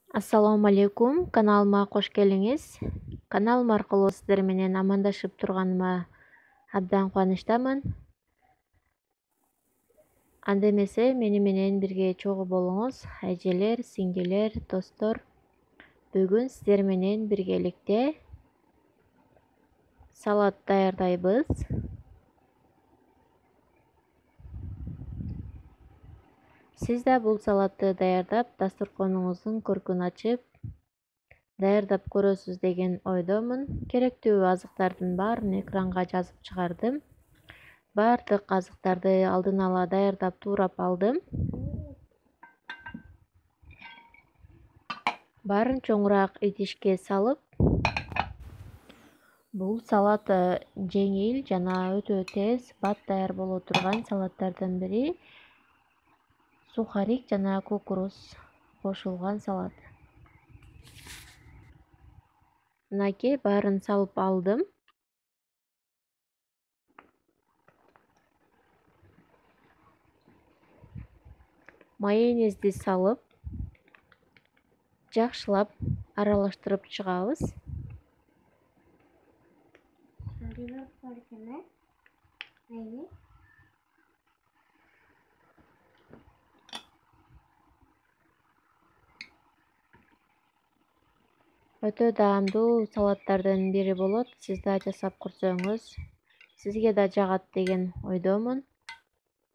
Assalamu алейкум, каналыма кош келиңиз. Каналым аркылуу сиздер менен амандашып турганыма абдан кубанычтамын. Анда эмесе мени менен бирге чогуу болуңуз, эжелер, сиңдилер, достор. Бүгүн сиздер менен биргеликте салат даярдайбыз. Сиз да бул салатты даярдап, дасторконуңуздун көркүн ачып, даярдап көрөсүз деген ойдомун. Керектүү азыктардын баарын экранга жазып чыгардым. Баардык азыктарды алдын ала даярдап туурап алдым. Баарын чоңураак идишке салып, бул салат жеңил жана өтө тез бат даяр боло турган салаттардан бири. Сухарик жана кукуруз кошулган салат. Мынакей баарын салып алдым. Майонезди салып, жакшылап аралаштырып чыгабыз. Өтө даамдуу салаттардын бири болот. Сиз да жасап көрсөңүз, сизге да жагат деген ойдомун.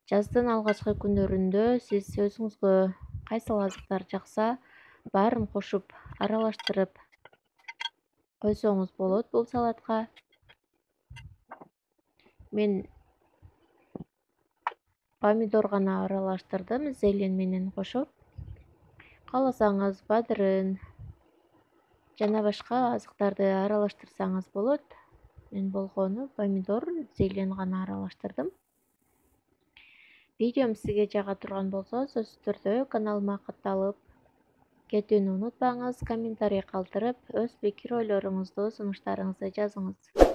Жаздын алгачкы күндөрүндө сиз өзүңүзгө кайсыл азыктар жакса, баарын кошуп аралаштырып койсоңуз болот бул салатка. Мен помидор гана аралаштырдым, зелень менен кошуп. Кааласаңыз бадырын жана башка азыктарды аралаштырсаңыз болот. Мен болгону помидор, зелень гана аралаштырдым. Видеом сизге жага турган болсо, сөзсүз түрдө каналыма катталып кетүүнү унутпаңыз. Комментарий калтырып, өз пикир ойлоруңузду, сунуштарыңызды жазыңыз.